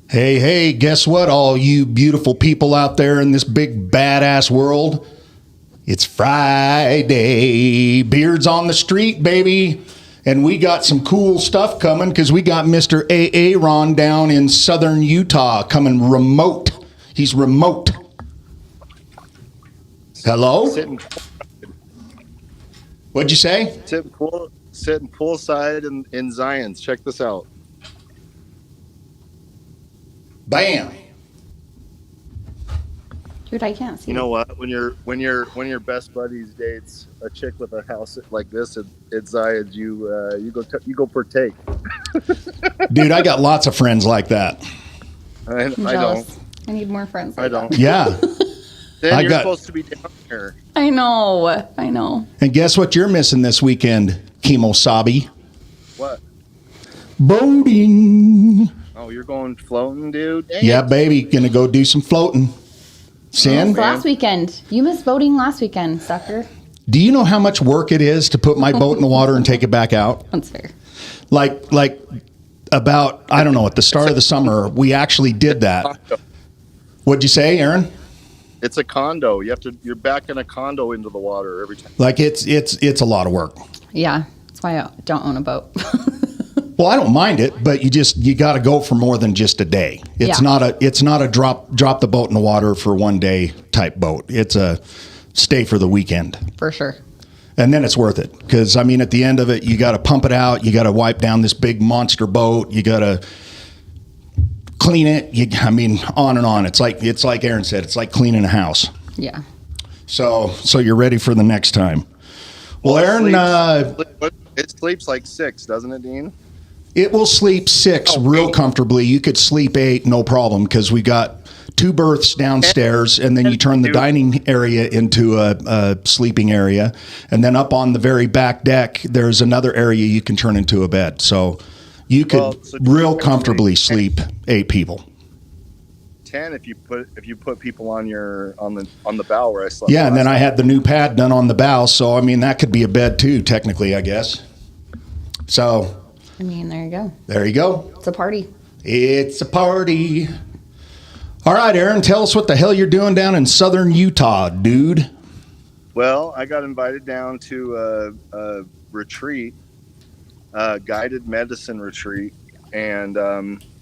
Hey, hey, guess what, all you beautiful people out there in this big badass world? It's Friday. Beards on the street, baby. And we got some cool stuff coming because we got Mr. Arron down in southern Utah coming remote. He's remote. Hello? What'd you say? Sitting poolside in Zion's. Check this out. Bam. Dude, I can't see. You know what? When your best buddies dates a chick with a house like this at Zion's, you go partake. Dude, I got lots of friends like that. I don't. I need more friends. I don't. Yeah. Then you're supposed to be down here. I know. And guess what you're missing this weekend, Kimosabi? What? Boating. Oh, you're going floating, dude? Dang Yeah, it. baby. Gonna go do some floating. Sin? Last weekend. You missed boating last weekend, sucker. Do you know how much work it is to put my boat in the water and take it back out? That's fair. Like about, I don't know, at the start of the summer, we actually did that. What'd you say, Aaron? It's a condo. You're backing a condo into the water every time. Like it's a lot of work. Yeah. That's why I don't own a boat. Well, I don't mind it, but you got to go for more than just a day. It's not a drop the boat in the water for one day type boat. It's a stay for the weekend. For sure. And then it's worth it because, I mean, at the end of it, you got to pump it out. You got to wipe down this big monster boat. You got to clean it. On and on. It's like Aaron said, it's like cleaning a house. Yeah. So you're ready for the next time. Well, Aaron, it sleeps like 6, doesn't it, Dean? It will sleep 6 real comfortably. You could sleep 8, no problem, because we got 2 berths downstairs, and then you turn the dining area into a sleeping area. And then up on the very back deck, there's another area you can turn into a bed. So you could real comfortably sleep 8 people. 10 if you put people on the bow where I slept. Yeah, and then I had the new pad done on the bow, so I mean that could be a bed too, technically, I guess. So I mean, there you go. There you go. It's a party. It's a party. All right, Aaron, tell us what the hell you're doing down in southern Utah, dude. Well, I got invited down to a retreat, a guided medicine retreat, and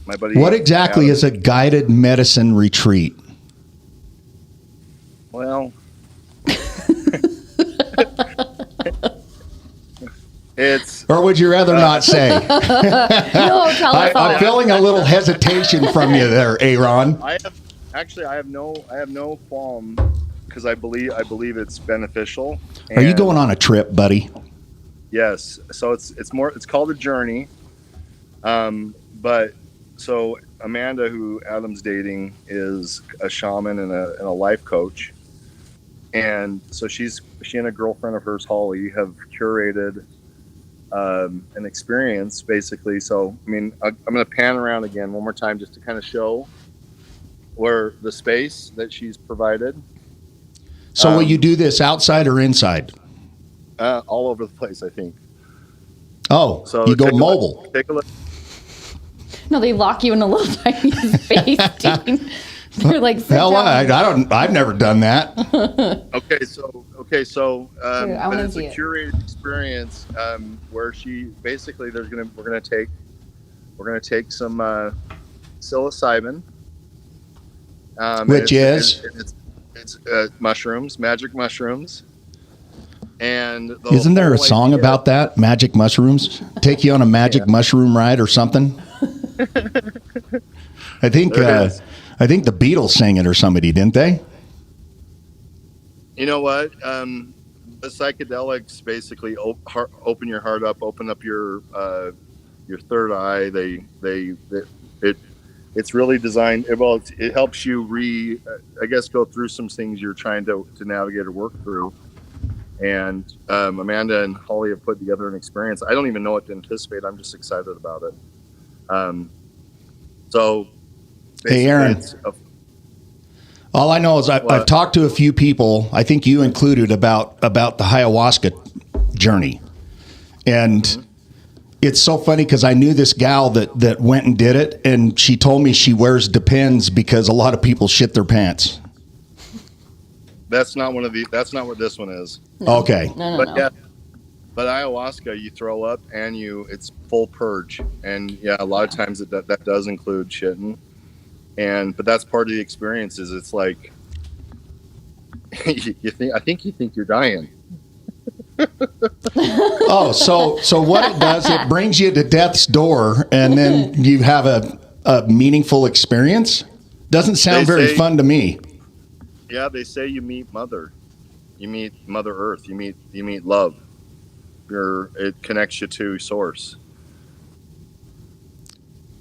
my buddy. What exactly is a guided medicine retreat? Well, it's. Or would you rather not say? No, tell us all. I'm feeling a little hesitation from you there, Aaron. I have no qualm because I believe it's beneficial. Are you going on a trip, buddy? Yes. So it's called a journey. But so Amanda, who Adam's dating, is a shaman and a life coach. And so she and a girlfriend of hers, Holly, have curated an experience basically. So, I mean, I'm going to pan around again one more time just to kind of show where the space that she's provided. So will you do this outside or inside? All over the place, I think. Oh, so you go mobile. Take a look. No, they lock you in a little tiny space, Dean. They're like, hell, I've never done that. Okay, so but it's a curated experience where she basically we're gonna take some psilocybin, which is mushrooms, magic mushrooms, and isn't there a song about that? Magic mushrooms, take you on a magic mushroom ride or something. I think the Beatles sang it or somebody, didn't they? You know what? The psychedelics basically open your heart up, open up your third eye. It's really designed. Well, it helps you go through some things you're trying to navigate or work through. And Amanda and Holly have put together an experience. I don't even know what to anticipate. I'm just excited about it. So, hey, Aaron. All I know is I've talked to a few people, I think you included, about the ayahuasca journey. And It's so funny because I knew this gal that went and did it, and she told me she wears Depends because a lot of people shit their pants. That's not that's not what this one is. No. Okay. No. Yeah, but ayahuasca, you throw up and it's full purge, and yeah, a lot of times that does include shitting, but that's part of the experience. Is it's like I think you think you're dying. Oh, so what it does, it brings you to death's door, and then you have a meaningful experience? Doesn't sound very fun to me. Yeah, they say you meet Mother Earth, you meet love. It connects you to Source.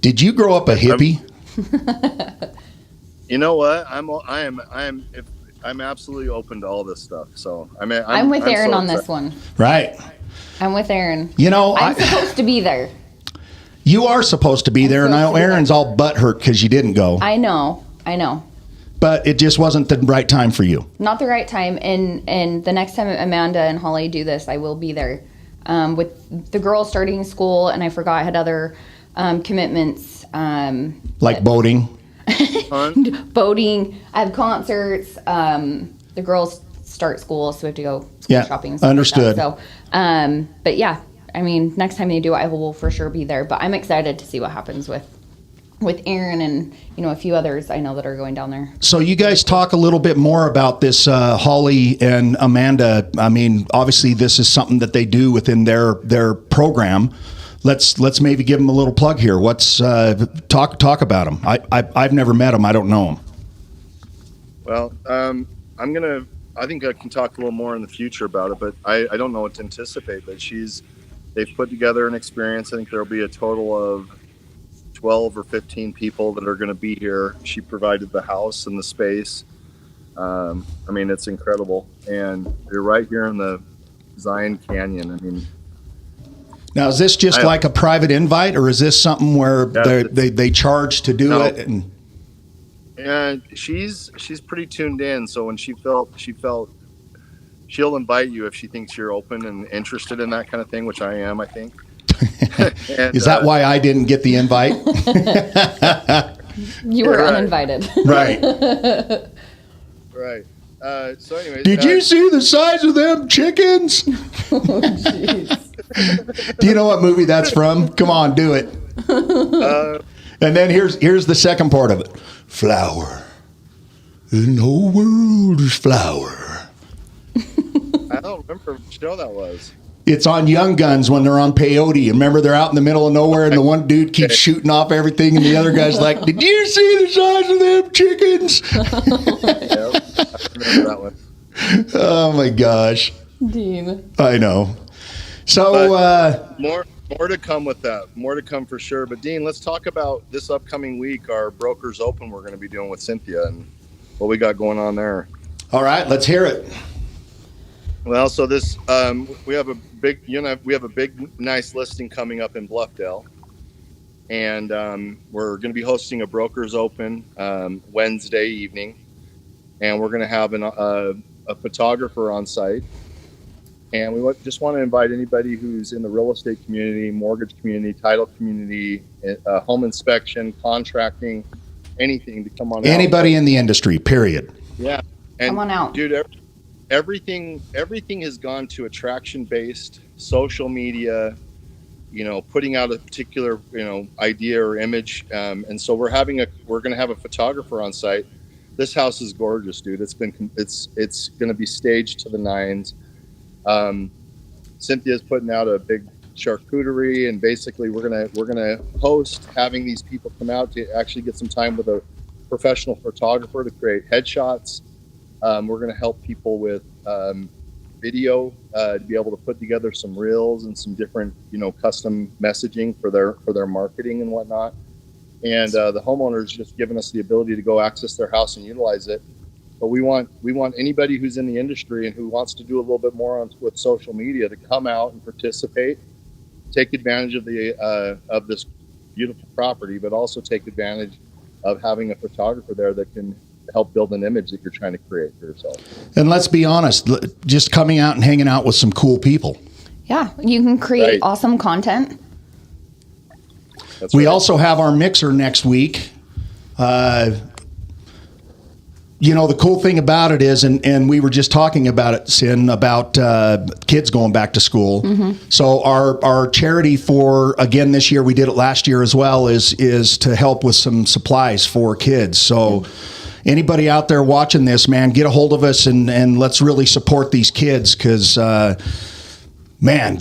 Did you grow up a hippie? You know what? I'm absolutely open to all this stuff. So I'm with Aaron on this one. Right. I'm with Aaron. You know, I'm supposed to be there. You are supposed to be there, and I know Aaron's all butthurt because you didn't go. I know. But it just wasn't the right time for you. Not the right time. And the next time Amanda and Holly do this, I will be there. With the girls starting school, and I forgot I had other commitments. Like boating. Boating. I have concerts. The girls start school, so we have to go shopping. And stuff understood. Like that. So, but yeah, I mean, next time they do, I will for sure be there. But I'm excited to see what happens with Aaron and a few others I know that are going down there. So you guys talk a little bit more about this, Holly and Amanda. I mean, obviously this is something that they do within their program. Let's maybe give them a little plug here. What's talk about them? I've never met them. I don't know them. Well, I think I can talk a little more in the future about it, but I don't know what to anticipate. But they've put together an experience. I think there'll be a total of 12 or 15 people that are going to be here. She provided the house and the space. I mean, it's incredible. And you're right here in the Zion Canyon. I mean, now, is this just like a private invite, or is this something where they charge to do it? And she's pretty tuned in. So when she felt she'll invite you if she thinks you're open and interested in that kind of thing, which I am, I think. And, is that why I didn't get the invite? You were uninvited. Right. Right. So anyways. Did you see the size of them chickens? Oh, jeez. Do you know what movie that's from? Come on, do it. And then here's the second part of it. Flower. The whole world is flower. I don't remember which show that was. It's on Young Guns when they're on peyote. Remember, they're out in the middle of nowhere, and the one dude keeps shooting off everything, and the other guy's like, "Did you see the size of them chickens?" Yep, I remember that one. Oh my gosh, Dean. I know. So more to come with that. More to come for sure. But Dean, let's talk about this upcoming week, our Brokers Open we're going to be doing with Cynthia and what we got going on there. All right, let's hear it. Well, so this we have a big, nice listing coming up in Bluffdale, and we're going to be hosting a Brokers Open Wednesday evening, and we're going to have a photographer on site, and we just want to invite anybody who's in the real estate community, mortgage community, title community, home inspection, contracting, anything to come on. Anybody in the industry, period. Yeah, and come on out, dude. Everything has gone to attraction-based social media, putting out a particular, idea or image. And so we're going to have a photographer on site. This house is gorgeous, dude. It's going to be staged to the nines. Cynthia's putting out a big charcuterie, and basically we're going to host having these people come out to actually get some time with a professional photographer to create headshots. We're going to help people with video to be able to put together some reels and some different, custom messaging for their marketing and whatnot. And the homeowner's just given us the ability to go access their house and utilize it. But we want anybody who's in the industry and who wants to do a little bit more with social media to come out and participate, take advantage of of this beautiful property, but also take advantage of having a photographer there that can help build an image that you're trying to create for yourself. And let's be honest, just coming out and hanging out with some cool people. Yeah, you can create awesome content That's We right. also have our mixer next week. The cool thing about it is, and we were just talking about it, Sin, about kids going back to school. Mm-hmm. So our charity for, again, this year, we did it last year as well, is to help with some supplies for kids. So anybody out there watching this, man, get a hold of us and let's really support these kids, because man,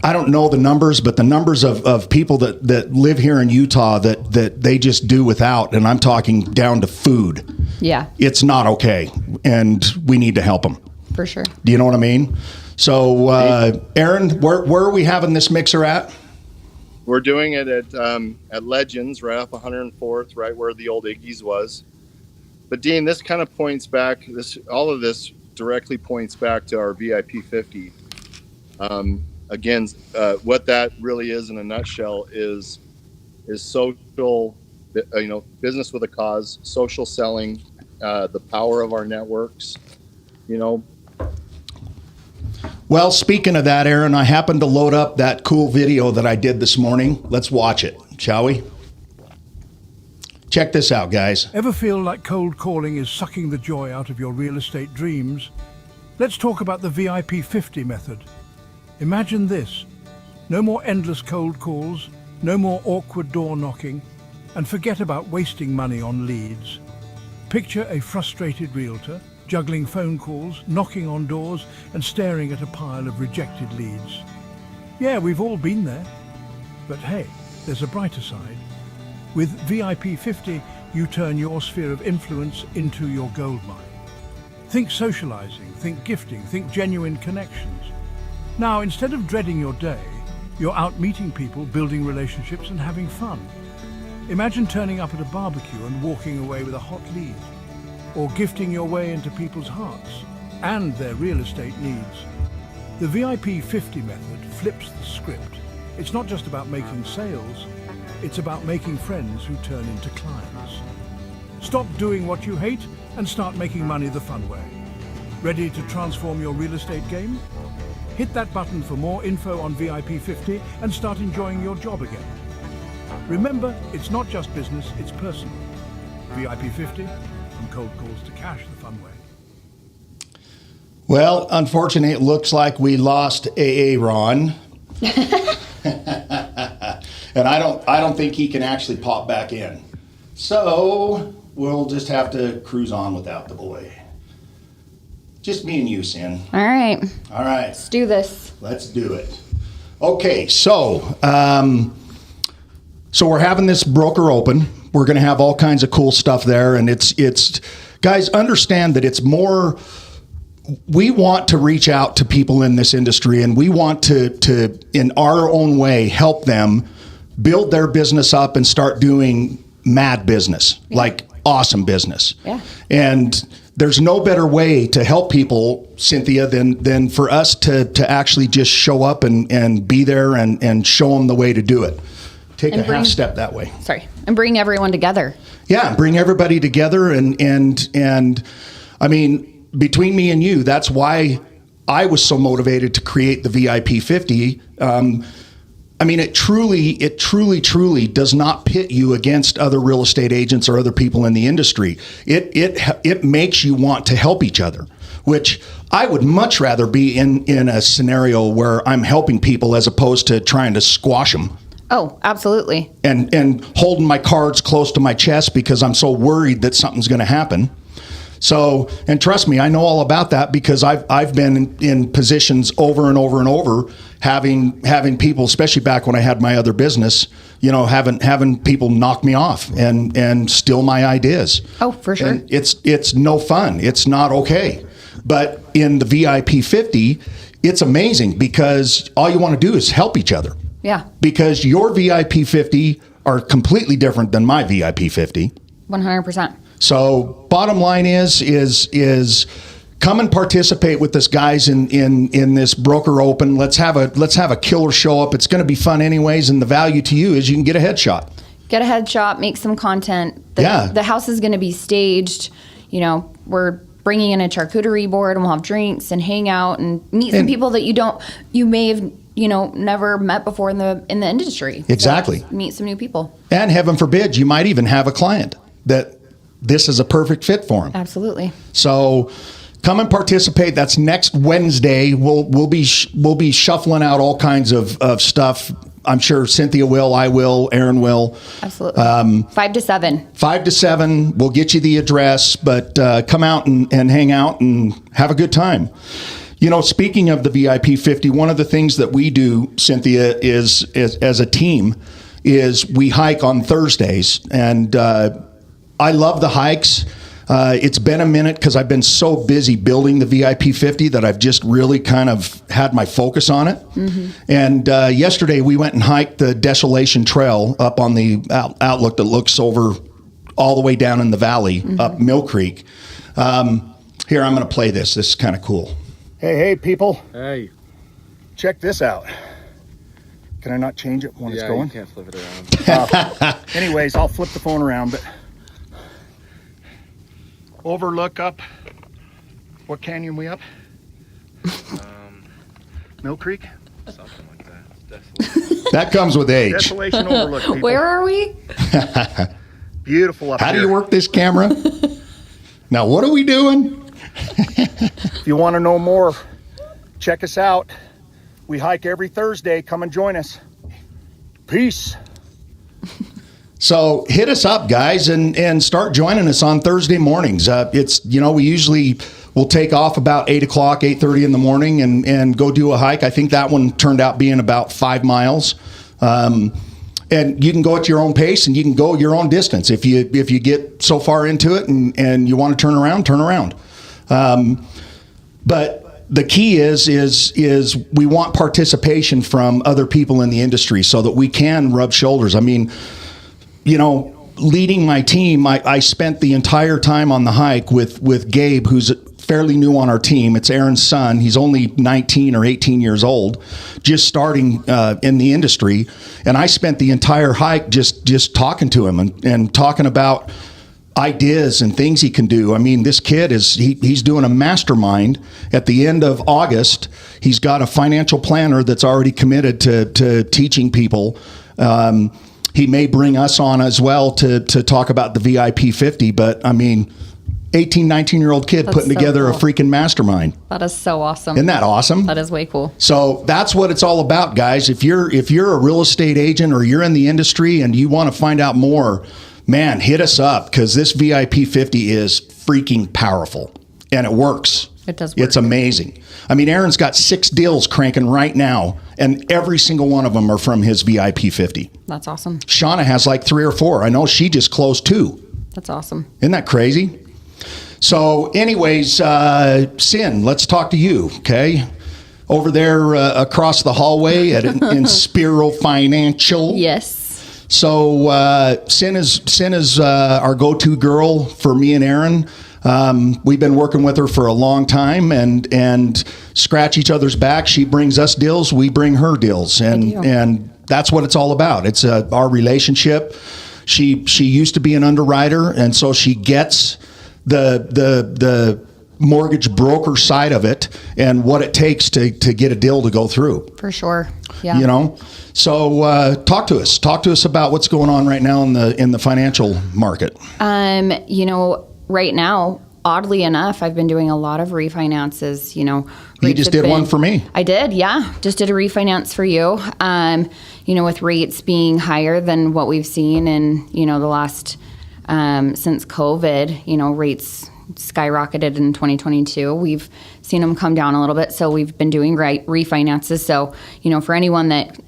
I don't know the numbers, but the numbers of people that live here in Utah that they just do without, and I'm talking down to food. Yeah, It's not okay, and we need to help them. for sure. Do you know what I mean? So, Aaron, where are we having this mixer at? We're doing it at Legends, right off 104th, right where the old Iggy's was. But Dean, this kind of points back. All of this directly points back to our VIP 50. Again, what that really is in a nutshell is social, business with a cause, social selling, the power of our networks, Well, speaking of that, Aaron, I happened to load up that cool video that I did this morning. Let's watch it, shall we? Check this out, guys. Ever feel like cold calling is sucking the joy out of your real estate dreams? Let's talk about the VIP 50 method. Imagine this: no more endless cold calls, no more awkward door knocking, and forget about wasting money on leads. Picture a frustrated realtor juggling phone calls, knocking on doors, and staring at a pile of rejected leads. Yeah, we've all been there. But hey, there's a brighter side. With VIP 50, you turn your sphere of influence into your goldmine. Think socializing, think gifting, think genuine connections. Now, instead of dreading your day, you're out meeting people, building relationships, and having fun. Imagine turning up at a barbecue and walking away with a hot lead, or gifting your way into people's hearts and their real estate needs. The VIP 50 method flips the script. It's not just about making sales, it's about making friends who turn into clients. Stop doing what you hate and start making money the fun way. Ready to transform your real estate game? Hit that button for more info on VIP 50 and start enjoying your job again. Remember, it's not just business, it's personal. VIP 50, from cold calls to cash the fun way. Well, unfortunately, it looks like we lost Ron. And I don't think he can actually pop back in. So we'll just have to cruise on without the boy. Just me and you, Sin. All right, All right, let's do this. let's do it. Okay, so we're having this broker open. We're going to have all kinds of cool stuff there, and it's guys, understand that it's more. We want to reach out to people in this industry, and we want to in our own way help them build their business up and start doing mad business, like awesome business. Yeah. And there's no better way to help people, Cynthia, than for us to actually just show up and be there and show them the way to do it. Take a half step that way. Sorry, and bring everyone together. Yeah, bring everybody together and I mean, between me and you, that's why I was so motivated to create the VIP 50. I mean, it truly does not pit you against other real estate agents or other people in the industry. It makes you want to help each other, which I would much rather be in a scenario where I'm helping people as opposed to trying to squash them. Oh, absolutely. And holding my cards close to my chest because I'm so worried that something's going to happen. So, and trust me, I know all about that because I've been in positions over and over and over, having people, especially back when I had my other business, having people knock me off and steal my ideas. Oh, for sure. And it's no fun. It's not okay. But in the VIP 50, it's amazing because all you want to do is help each other. Yeah. Because your VIP 50 are completely different than my VIP 50. 100%. So bottom line is come and participate with us guys in this broker open. Let's have a killer show up. It's going to be fun anyways, and the value to you is you can get a headshot. Get a headshot, make some content. The house is going to be staged. We're bringing in a charcuterie board, and we'll have drinks and hang out and meet some people that you may have never met before in the industry. Exactly. So meet some new people. And heaven forbid, you might even have a client that this is a perfect fit for him. Absolutely. So come and participate. That's next Wednesday. We'll be shuffling out all kinds of stuff. I'm sure Cynthia will, I will, Arron will. Absolutely. 5 to 7. 5 to 7. We'll get you the address, but come out and hang out and have a good time. Speaking of the VIP 50, one of the things that we do, Cynthia, is as a team, is we hike on Thursdays. And I love the hikes. It's been a minute because I've been so busy building the VIP 50 that I've just really kind of had my focus on it. Mm-hmm. And yesterday we went and hiked the Desolation Trail up on the outlook that looks over all the way down in the valley, up Mill Creek. Here, I'm going to play this. This is kind of cool. Hey, people. Hey. Check this out. Can I not change it when it's going? You can't flip it around. Anyways, I'll flip the phone around, but overlook up. What canyon we up? Mill Creek? Something like that. Desolation. That comes with age. Desolation overlook, people. Where are we? Beautiful up How here. do you work this camera? Now, what are we doing? If you want to know more, check us out. We hike every Thursday. Come and join us. Peace. So hit us up, guys, and start joining us on Thursday mornings. We usually will take off about 8 o'clock, 8:30 in the morning and go do a hike. I think that one turned out being about 5 miles. And you can go at your own pace and you can go your own distance. If you get so far into it and you want to turn around, turn around. But the key is we want participation from other people in the industry so that we can rub shoulders. I mean, leading my team, I spent the entire time on the hike with Gabe, who's fairly new on our team. It's Aaron's son. He's only 19 or 18 years old, just starting in the industry. And I spent the entire hike just talking to him and talking about ideas and things he can do. I mean, this kid he's doing a mastermind. At the end of August, he's got a financial planner that's already committed to teaching people. He may bring us on as well to talk about the VIP 50, but I mean, 18, 19-year-old kid That's putting so together cool. a freaking mastermind. That is so awesome. Isn't that awesome? That is way cool. So that's what it's all about, guys. If you're a real estate agent or you're in the industry and you want to find out more, man, hit us up because this VIP 50 is freaking powerful and it works. It does work. It's amazing. I mean, Aaron's got 6 deals cranking right now, and every single one of them are from his VIP 50. That's awesome. Shauna has like 3 or 4. I know she just closed 2. That's awesome. Isn't that crazy? So anyways, Sin, let's talk to you, okay? Over there across the hallway at Inspiro Financial. Yes. So Sin is our go-to girl for me and Arron. We've been working with her for a long time and scratch each other's back. She brings us deals, we bring her deals, and that's what it's all about. It's our relationship. She used to be an underwriter, and so she gets the mortgage broker side of it and what it takes to get a deal to go through. For sure. Yeah. So talk to us about what's going on right now in the financial market. Right now, oddly enough, I've been doing a lot of refinances. You just did one for me. I did, yeah. Just did a refinance for you. With rates being higher than what we've seen in, the last, since COVID, rates skyrocketed in 2022. We've seen them come down a little bit. So we've been doing refinances. So, for anyone that,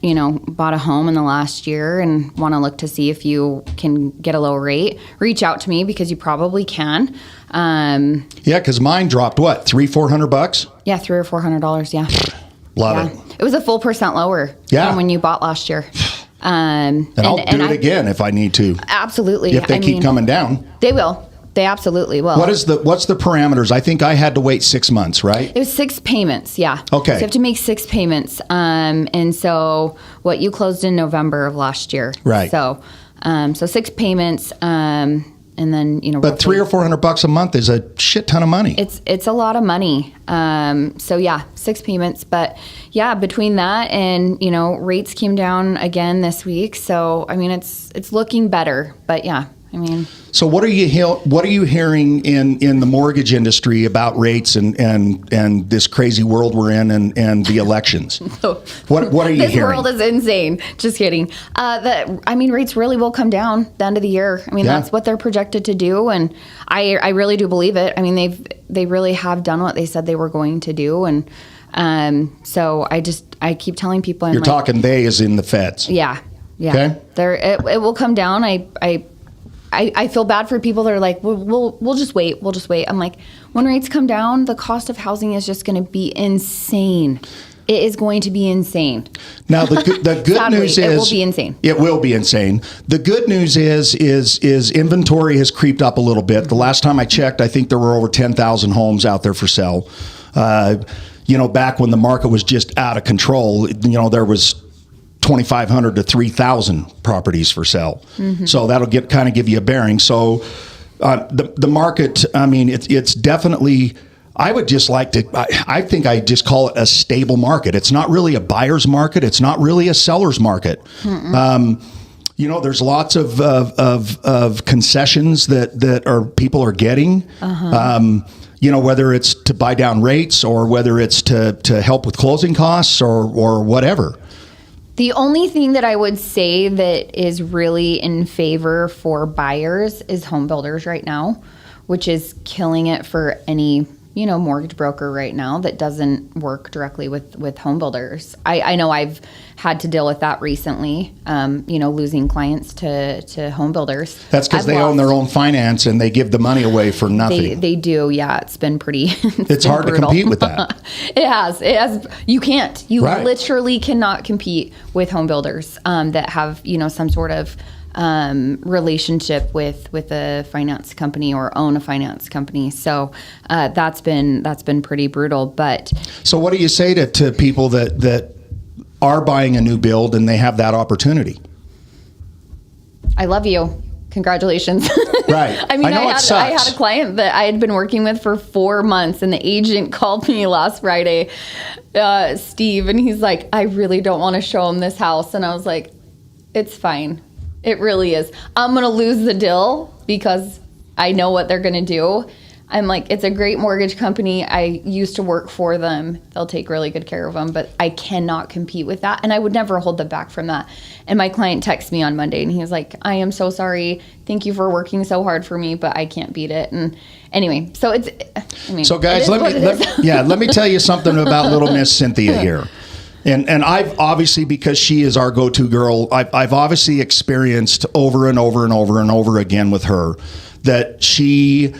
bought a home in the last year and want to look to see if you can get a low rate, reach out to me because you probably can. Yeah, because mine dropped what, $300-400? Yeah, $300 or $400. Yeah. Love it. It was a full % lower than when you bought last year. And I'll do it again if I need to. Absolutely. If they keep coming down. They will. They absolutely will. What's the parameters? I think I had to wait 6 months, right? It was 6 payments, yeah. Okay. So you have to make 6 payments. And so what you closed in November of last year. Right. So 6 payments. then, But $300 or $400 a month is a shit ton of money. It's a lot of money. So yeah, 6 payments, but yeah, between that and, rates came down again this week. So, I mean, it's looking better, but yeah, I mean. So what are you hearing in the mortgage industry about rates and this crazy world we're in and the elections? What are you this hearing? This world is insane. Just kidding. Rates really will come down the end of the year. I mean, that's what they're projected to do, and I really do believe it. I mean, they really have done what they said they were going to do, and so I keep telling people. You're talking they as in the feds. Yeah. Okay. It will come down. I feel bad for people that are like, we'll just wait. We'll just wait. I'm like, when rates come down, the cost of housing is just going to be insane. It is going to be insane. Now, the good Sadly, news is it will be insane. It will be insane. The good news is inventory has creeped up a little bit. The last time I checked, I think there were over 10,000 homes out there for sale. Back when the market was just out of control, there was 2,500 to 3,000 properties for sale. Mm-hmm. So that'll give you a bearing. So the market, I mean, it's definitely, I would just like to, I think I just call it a stable market. It's not really a buyer's market. It's not really a seller's market. There's lots of concessions that people are getting. Whether it's to buy down rates or whether it's to help with closing costs or whatever. The only thing that I would say that is really in favor for buyers is home builders right now, which is killing it for any, mortgage broker right now that doesn't work directly with home builders. I know I've had to deal with that recently, losing clients to home builders. That's because they own their own finance and they give the money away for nothing. They do, yeah. It's been pretty. It's hard brutal. to compete with that. It has. You can't. You Right. literally cannot compete with home builders that have some sort of relationship with a finance company or own a finance company. So that's been pretty brutal. But so what do you say to people that are buying a new build and they have that opportunity? I love you. Congratulations. Right. I mean, know I had a client that I had been working with for 4 months, and the agent called me last Friday, Steve, and he's like, I really don't want to show him this house. And I was like, it's fine. It really is. I'm going to lose the deal because I know what they're going to do. I'm like, it's a great mortgage company. I used to work for them. They'll take really good care of them, but I cannot compete with that. And I would never hold them back from that. And my client texted me on Monday and he was like, I am so sorry. Thank you for working so hard for me, but I can't beat it. And anyway, so so guys, let me tell you something about little Miss Cynthia here. And I've obviously, because she is our go-to girl, I've obviously experienced over and over and over and over again with her that she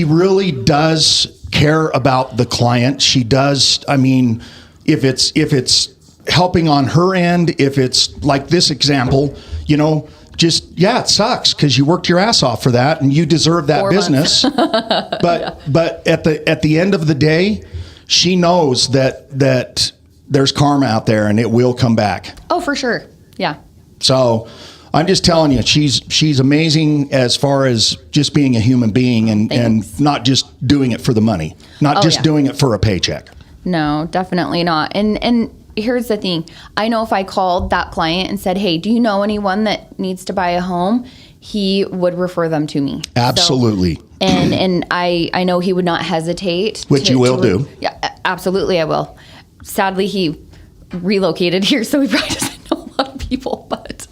really does care about the client. She does. I mean, if it's helping on her end, if it's like this example, it sucks because you worked your ass off for that and you deserve that 4 business. But at the end of the day, she knows that there's karma out there and it will come back. Oh, for sure. Yeah. So I'm just telling you, she's amazing as far as just being a human being and not just doing it for the money, not doing it for a paycheck. No, definitely not. And here's the thing. I know if I called that client and said, hey, do you know anyone that needs to buy a home? He would refer them to me. Absolutely. So, and I know he would not hesitate. Which you will do. Yeah, absolutely I will. Sadly, he relocated here, so he probably doesn't know a lot of people, but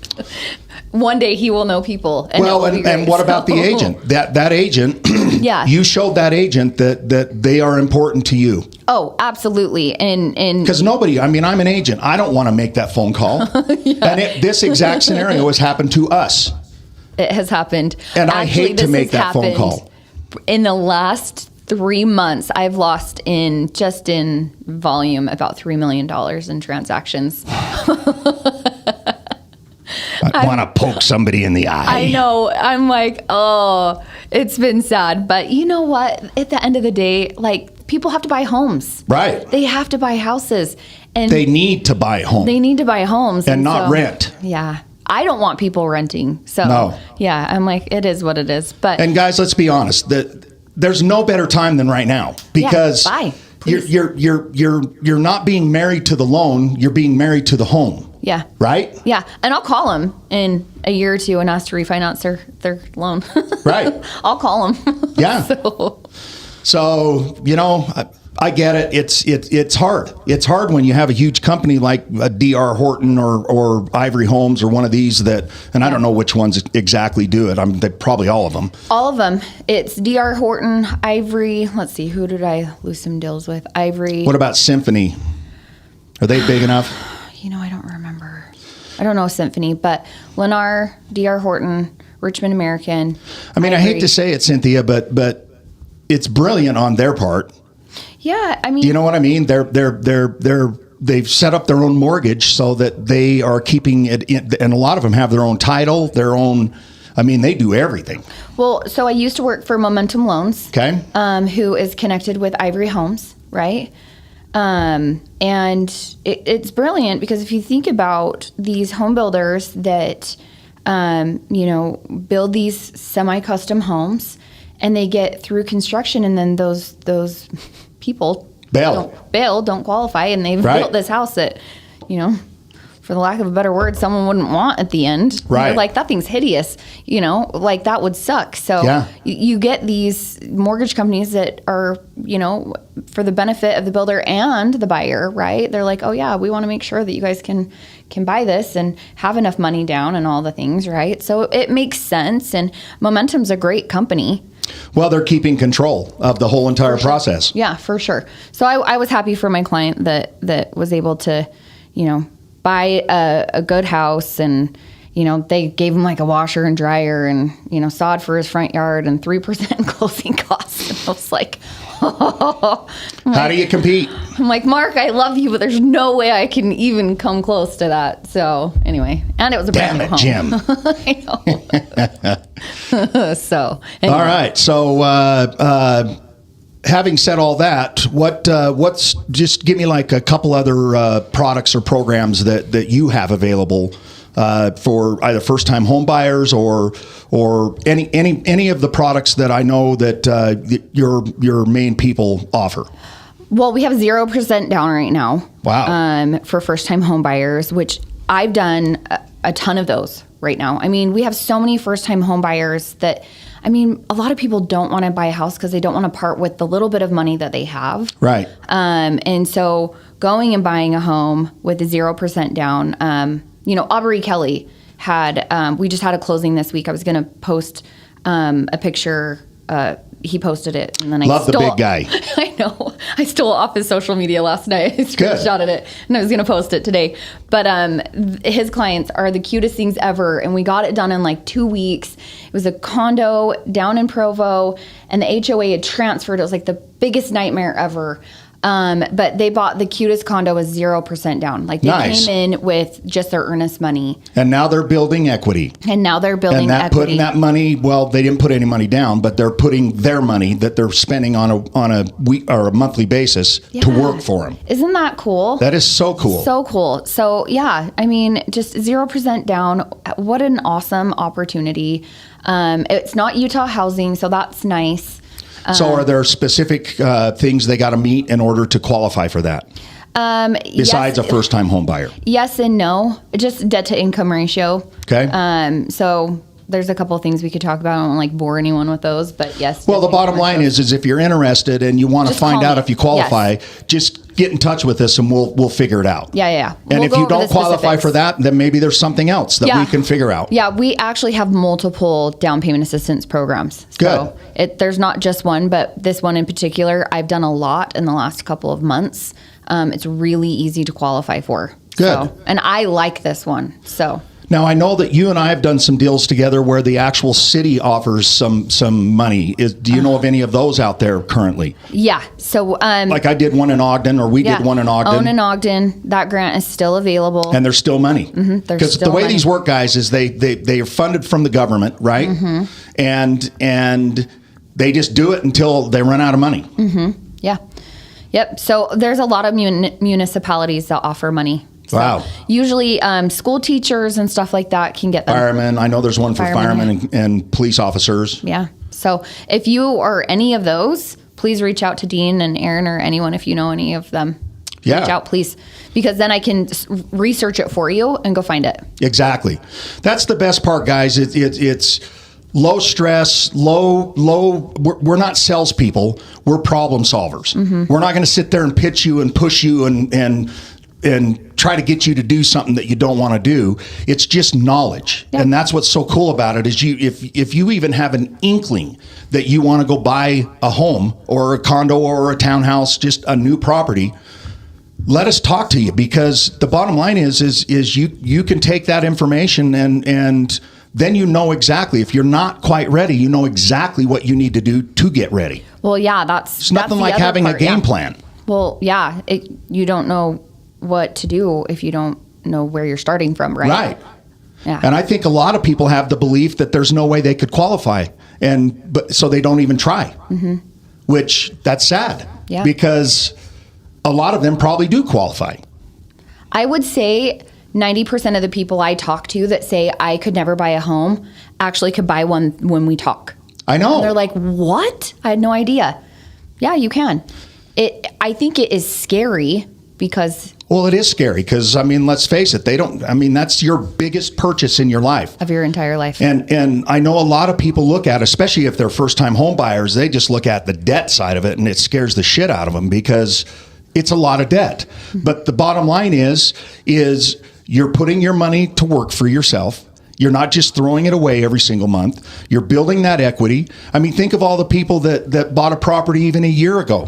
one day he will know people. And what about the agent? That agent, yeah. You showed that agent that they are important to you. Oh, absolutely. And because I'm an agent. I don't want to make that phone call. Yeah. And this exact scenario has happened to us. It has happened. And I hate to make that phone call. In the last 3 months, I've lost in volume about $3 million in transactions. I want to poke somebody in the eye. I know. I'm like, oh, it's been sad. But you know what? At the end of the day, people have to buy homes. Right. They have to buy houses. And they need to buy homes. They need to buy homes. And not rent. Yeah. I don't want people renting. So No. yeah, I'm like, it is what it is. But And guys, let's be honest. There's no better time than right now because buy, you're not being married to the loan. You're being married to the home. yeah. Right? Yeah. And I'll call them in a year or two and ask to refinance their loan. Right. I'll call them. Yeah. So, you know, I get it. It's hard. It's hard when you have a huge company like a DR Horton or Ivory Homes or one of these that, and I don't know which ones exactly do it. They probably all of them. all of them. It's DR Horton, Ivory. Let's see. Who did I lose some deals with? Ivory. What about Symphony? Are they big enough? I don't remember. I don't know Symphony, but Lennar, DR Horton, Richmond American. I mean, Ivory. I hate to say it, Cynthia, but it's brilliant on their part. Yeah, I mean, You know what I mean? They've set up their own mortgage so that they are keeping it in, and a lot of them have their own title, their own. I mean, they do everything. well, so I used to work for Momentum Loans. Okay. Who is connected with Ivory Homes, right? And it's brilliant because if you think about these home builders that, build these semi-custom homes and they get through construction and then those people don't qualify and they've Right. built this house that, for the lack of a better word, someone wouldn't want at the end. Right. They're like, that thing's hideous, like that would suck. So Yeah. you get these mortgage companies that are, for the benefit of the builder and the buyer, right? They're like, oh yeah, we want to make sure that you guys can buy this and have enough money down and all the things, right? So it makes sense. And Momentum's a great company. Well, they're keeping control of the whole entire process. Yeah, for sure. So I was happy for my client that was able to, buy a good house and, they gave him like a washer and dryer and, sod for his front yard and 3% closing costs. And I was like, How do you compete? I'm like, Mark, I love you, but there's no way I can even come close to that. So anyway, and it was a brand new home. Jim. I know. So anyway. All right. So, having said all that, what's just give me like a couple other products or programs that you have available for either first-time home buyers or any of the products that I know that your main people offer. Well, we have 0% down right now. Wow. For first-time home buyers, which I've done a ton of those right now. I mean, we have so many first-time home buyers that, a lot of people don't want to buy a house because they don't want to part with the little bit of money that they have. Right. And so going and buying a home with a 0% down, Aubrey Kelly had, we just had a closing this week. I was going to post a picture. He posted it, and then I Love the big guy. I know. I stole it off his social media last night. I screenshotted it, and I was going to post it today. But his clients are the cutest things ever, and we got it done in like 2 weeks. It was a condo down in Provo, and the HOA had transferred. It was like the biggest nightmare ever. But they bought the cutest condo with 0% down. Like they Nice. came in with just their earnest money. And now they're building equity. And now they're building And that equity. putting that money, well, they didn't put any money down, but they're putting their money that they're spending on a week or a monthly basis to work for them. Isn't that cool? That is so cool. So cool. So yeah, just 0% down. What an awesome opportunity. It's not Utah housing, so that's nice. So are there specific things they got to meet in order to qualify for that? Besides a first-time home buyer? Yes and no. Just debt to income ratio. Okay. So there's a couple of things we could talk about. I don't like bore anyone with those, but yes. Well, the bottom line is if you're interested and you want to Just find call out me. if you qualify, Yes. just get in touch with us and we'll figure it out. Yeah. And We'll if go you over don't the qualify specifics. for that, then maybe there's something else that Yeah. we can figure out. Yeah, we actually have multiple down payment assistance programs. So there's not just one, but this one in particular, I've done a lot in the last couple of months. It's really easy to qualify for. Good. And I like this one. So Now, I know that you and I have done some deals together where the actual city offers some money. Do you know of any of those out there currently? yeah. So Like I did one in Ogden, or we did one in Ogden. Own in Ogden. That grant is still available. And there's still money. there's Because the still way money. these work, guys, is they are funded from the government, right? And they just do it until they run out of money. Yeah. Yep. So there's a lot of municipalities that offer money So Wow. usually school teachers and stuff like that can get them. Firemen. I know there's one for Firemen, firemen and police officers. Yeah. So if you are any of those, please reach out to Dean and Aaron or anyone if you know any of them. Yeah. Reach out, please, because then I can research it for you and go find it. Exactly. That's the best part, guys. It's low stress, low. We're not salespeople. We're problem solvers. We're not going to sit there and pitch you and push you and try to get you to do something that you don't want to do. It's just knowledge. Yep. And that's what's so cool about it is if you even have an inkling that you want to go buy a home or a condo or a townhouse, just a new property, let us talk to you, because the bottom line is you can take that information and then you know exactly, if you're not quite ready, you know exactly what you need to do to get ready. Well, yeah, It's nothing like having a game plan. Well, yeah, you don't know what to do if you don't know where you're starting from, right? Right. Yeah. And I think a lot of people have the belief that there's no way they could qualify, but so they don't even try, which that's sad, Yeah. because a lot of them probably do qualify. I would say 90% of the people I talk to that say I could never buy a home actually could buy one when we talk. I know. And they're like, what? I had no idea. Yeah, you can. I think it is scary because Well, it is scary because, I mean, let's face it, that's your biggest purchase in your life. of your entire life. And I know a lot of people look at, especially if they're first-time home buyers, they just look at the debt side of it and it scares the shit out of them because it's a lot of debt. But the bottom line is you're putting your money to work for yourself. You're not just throwing it away every single month. You're building that equity. I mean, think of all the people that bought a property even a year ago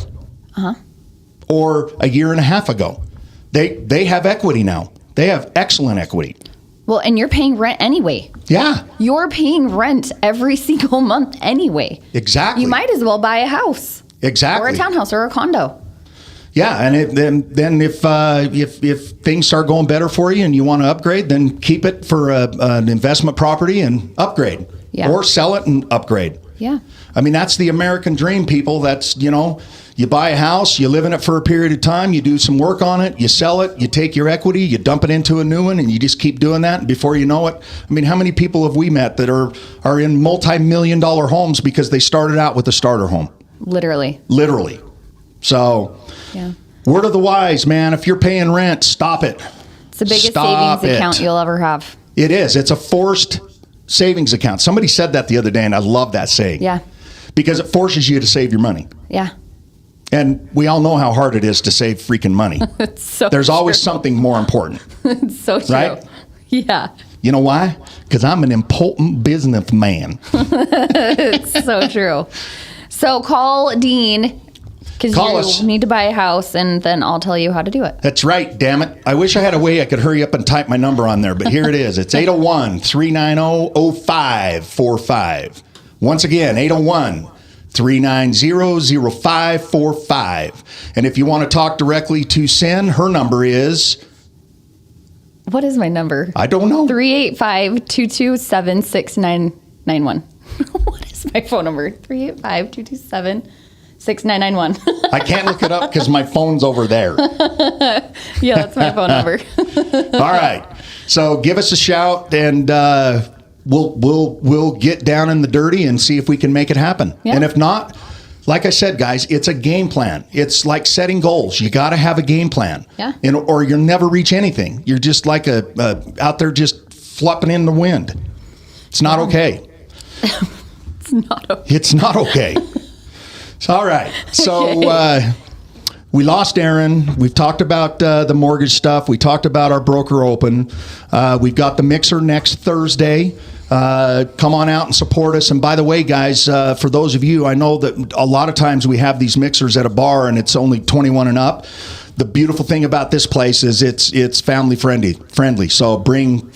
or a year and a half ago. They have equity now. They have excellent equity. Well, and you're paying rent anyway. Yeah, You're paying rent every single month anyway. exactly. You might as well buy a house. Exactly. Or a townhouse or a condo. Yeah, and then if things start going better for you and you want to upgrade, then keep it for an investment property and upgrade. Yeah. Or sell it and upgrade. Yeah. I mean, that's the American dream, people. That's, you buy a house, you live in it for a period of time, you do some work on it, you sell it, you take your equity, you dump it into a new one, and you just keep doing that. And before you know it, I mean, how many people have we met that are in multi-million-dollar homes because they started out with a starter home? Literally. Literally. So, Yeah. word of the wise, man, if you're paying rent, stop it. It's the biggest Stop savings it. account you'll ever have. It is. It's a forced savings account. Somebody said that the other day, and I love that saying. Yeah. Because it forces you to save your money. Yeah. And we all know how hard it is to save freaking money. It's so There's always true. something more important. It's so true. Right? Yeah. You know why? Because I'm an important businessman. It's so true. So call Dean because Call you us. need to buy a house, and then I'll tell you how to do it. That's right, damn it. I wish I had a way I could hurry up and type my number on there, but here it is. It's 801-390-0545. Once again, 801-390-0545. And if you want to talk directly to Cyn, her number is, What is my number? I don't know. 385-227-6991. What is my phone number? 385-227-6991. I can't look it up because my phone's over there. Yeah, that's my phone number. All right. So give us a shout and we'll get down in the dirty and see if we can make it happen. Yeah. And if not, like I said, guys, it's a game plan. It's like setting goals. You got to have a game plan. Yeah. Or you'll never reach anything. You're just like out there just flopping in the wind. It's not okay. It's not okay. It's not okay. All right. So we lost Aaron. We've talked about the mortgage stuff. We talked about our broker open. We've got the mixer next Thursday. Come on out and support us. And by the way, guys, for those of you, I know that a lot of times we have these mixers at a bar and it's only 21 and up. The beautiful thing about this place is it's family friendly. So bring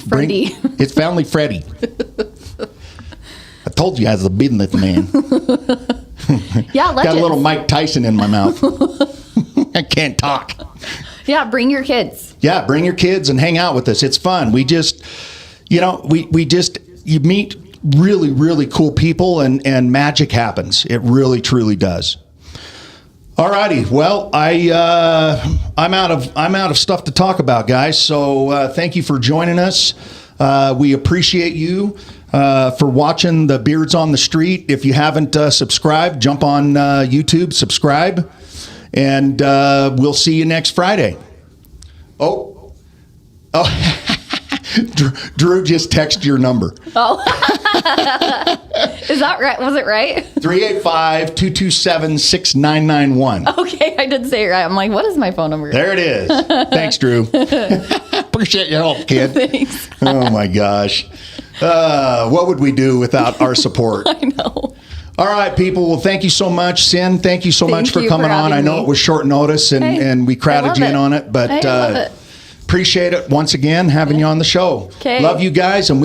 it's family friendly. I told you I was a businessman. Yeah, legends. Got a little Mike Tyson in my mouth. I can't talk. Yeah, bring your kids. Yeah, bring your kids and hang out with us. It's fun. We just, you meet really, really cool people and magic happens. It really, truly does. All righty. Well, I'm out of stuff to talk about, guys. So thank you for joining us. We appreciate you for watching the Beards on the Street. If you haven't subscribed, jump on YouTube, subscribe, and we'll see you next Friday. Oh, Drew just texted your number. Oh, is that right? Was it right? 385-227-6991. Okay, I did say it right. I'm like, what is my phone number? There it is. Thanks, Drew. Appreciate your help, kid. Thanks. Oh my gosh. What would we do without our support? I know. All right, people. Well, thank you so much. Sin, thank you so much for you coming for on. I having know me. it was short notice and we I crowded love you in it. on it, but I love it. appreciate it once again having you on the show. Okay. Love you guys, and we